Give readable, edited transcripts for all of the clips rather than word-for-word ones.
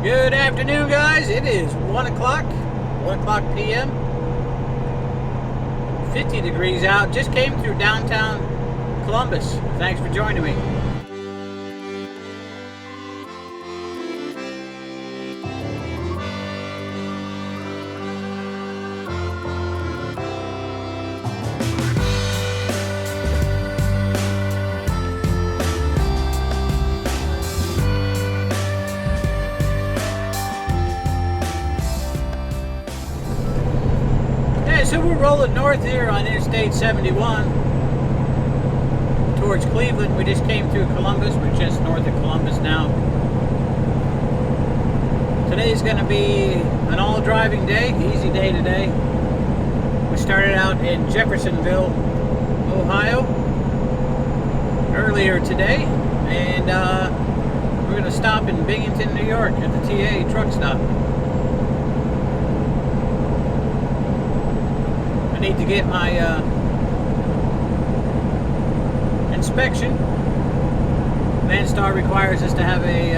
Good afternoon, guys. It is 1 o'clock p.m. 50 degrees out. Just came through downtown Columbus. Thanks for joining me. So we're rolling north here on Interstate 71 towards Cleveland. We just came through Columbus. We're just north of Columbus now. Today's going to be an all-driving day, easy day today. We started out in Jeffersonville, Ohio earlier today, and we're going to stop in Binghamton, New York at the Ttjs truck stop. I need to get my inspection. Landstar requires us to have a,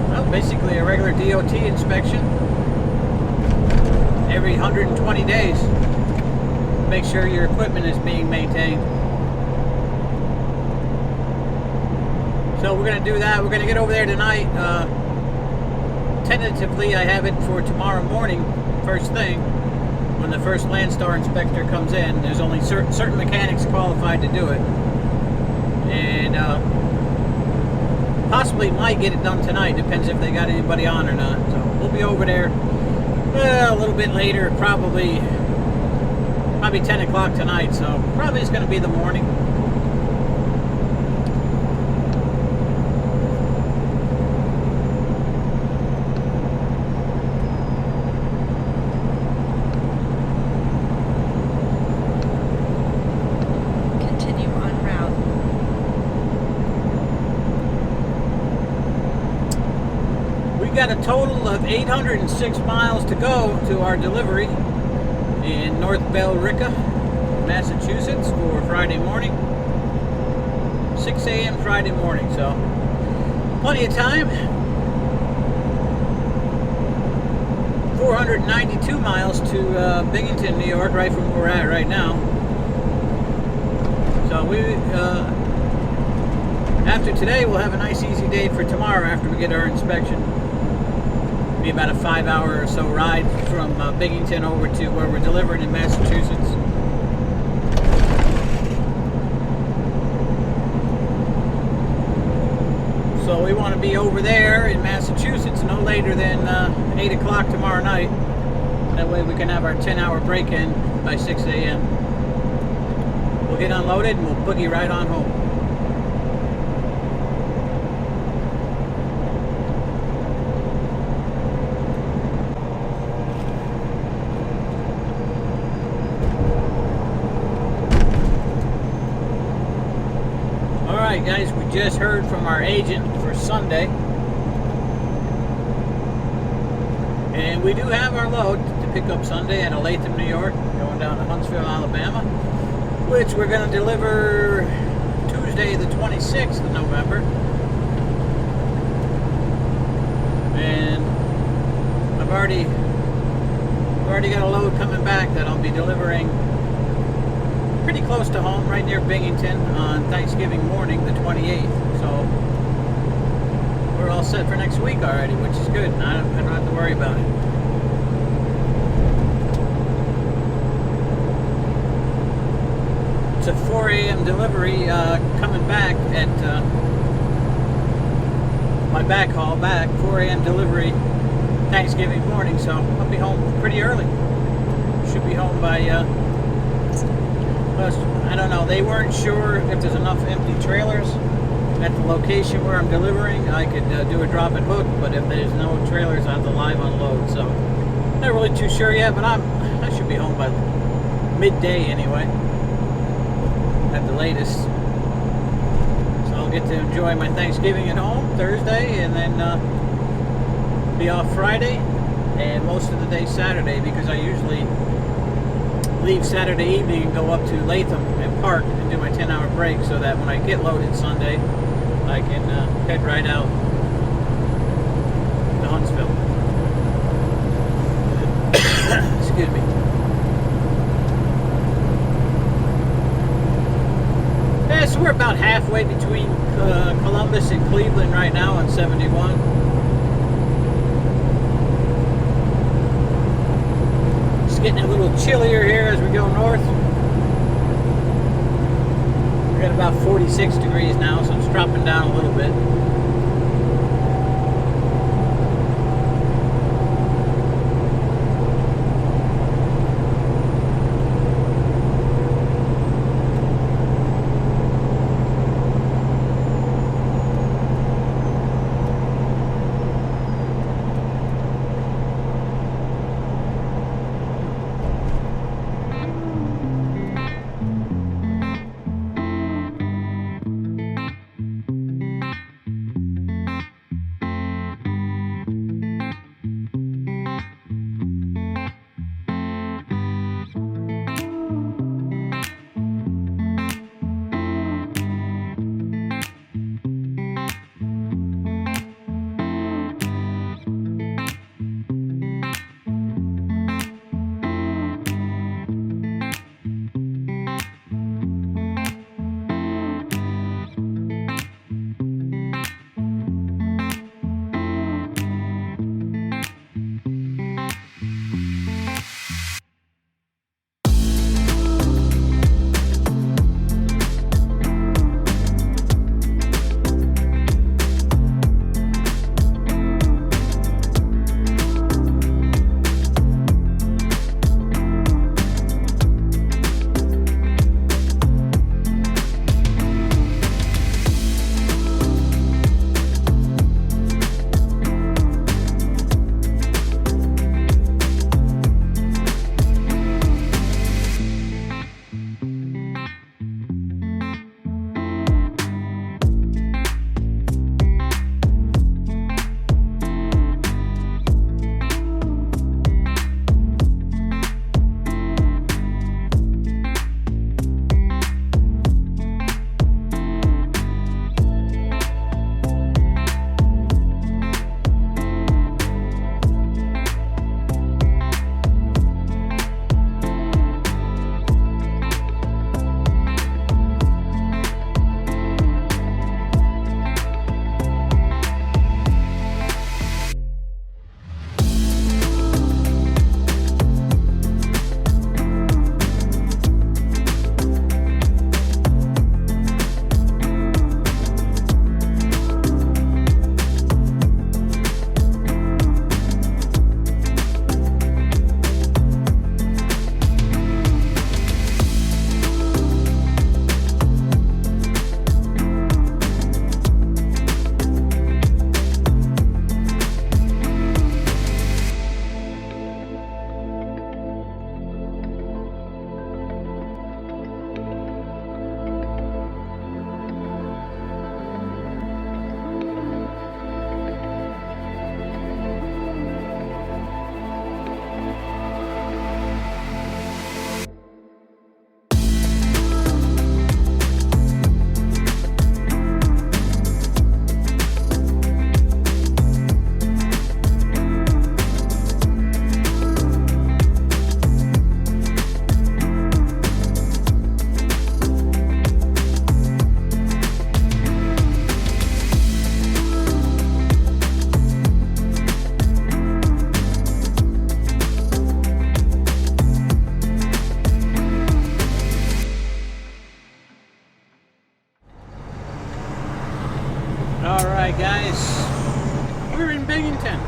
well, basically a regular DOT inspection every 120 days. Make sure your equipment is being maintained. So we're going to do that. We're going to get over there tonight. Tentatively, I have it for tomorrow morning, first thing. When the first Landstar inspector comes in, there's only certain mechanics qualified to do it, and possibly might get it done tonight. Depends if they got anybody on or not. So we'll be over there a little bit later, probably 10 o'clock tonight. So probably it's going to be the morning. Got a total of 806 miles to go to our delivery in North Billerica, Massachusetts for Friday morning, 6 a.m. Friday morning, so plenty of time. 492 miles to Binghamton, New York, right from where we're at right now. So we after today we'll have a nice easy day for tomorrow after we get our inspection. Be about a 5-hour or so ride from Binghamton over to where we're delivering in Massachusetts. So we want to be over there in Massachusetts no later than 8 o'clock tomorrow night. That way we can have our 10-hour break-in by 6 a.m. We'll get unloaded and we'll boogie right on home. Alright guys, we just heard from our agent for Sunday, and we do have our load to pick up Sunday at Latham, New York, going down to Huntsville, Alabama, which we're going to deliver Tuesday the 26th of November. And I've already got a load coming back that I'll be delivering pretty close to home, right near Binghamton, on Thanksgiving morning, the 28th. So we're all set for next week already, which is good. I don't have to worry about it. It's a 4 a.m. delivery coming back at my backhaul back. 4 a.m. delivery Thanksgiving morning, so I'll be home pretty early. Should be home by I don't know, they weren't sure if there's enough empty trailers at the location where I'm delivering. I could do a drop and hook, but if there's no trailers, I have to live unload. So not really too sure yet, but I should be home by midday anyway, at the latest. So I'll get to enjoy my Thanksgiving at home Thursday, and then be off Friday and most of the day Saturday, because I usually leave Saturday evening and go up to Latham and park and do my 10-hour break, so that when I get loaded Sunday, I can head right out. Huntsville. Excuse me. Yeah, so we're about halfway between Columbus and Cleveland right now on 71. It's getting a little chillier here as we go north. We're at about 46 degrees now, so it's dropping down a little bit. Alright guys, we're in Binghamton.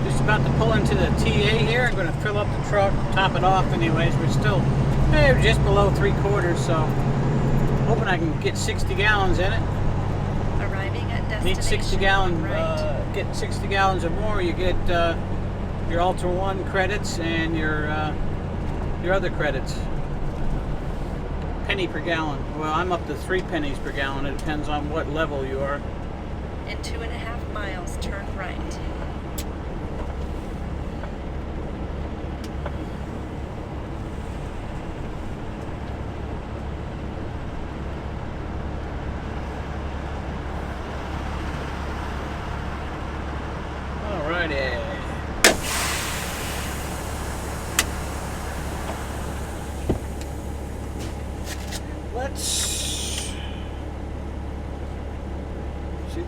Just about to pull into the TA here. I'm going to fill up the truck, top it off anyways. We're still just below 3/4, so hoping I can get 60 gallons in it. Arriving at destination. Need 60 gallons, get 60 gallons or more, you get your Ultra One credits and your other credits. Penny per gallon. Well, I'm up to 3 pennies per gallon. It depends on what level you are. In 2.5 miles, turn right.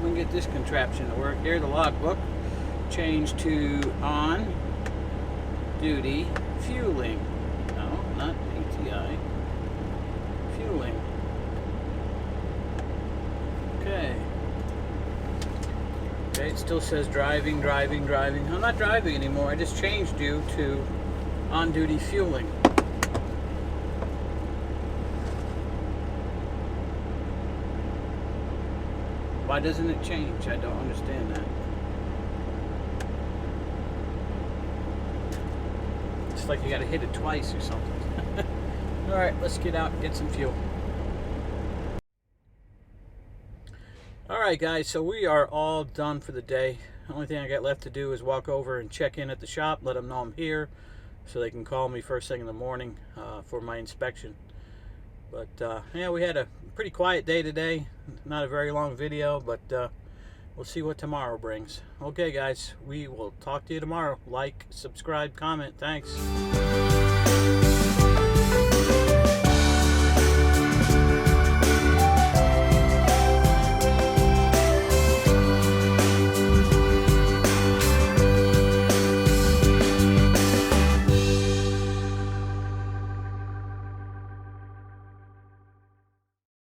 we can get this contraption to work. Here, the logbook. Change to on duty fueling. No, not ATI. Fueling. Okay. Okay, it still says driving, driving, driving. I'm not driving anymore. I just changed you to on duty fueling. Why doesn't it change? I don't understand that. It's like you gotta hit it twice or something. Alright, let's get out and get some fuel. Alright guys, so we are all done for the day. The only thing I got left to do is walk over and check in at the shop, let them know I'm here, so they can call me first thing in the morning for my inspection. But yeah, we had a pretty quiet day today. Not a very long video, but we'll see what tomorrow brings. Okay guys, we will talk to you tomorrow. Like, subscribe, comment. Thanks.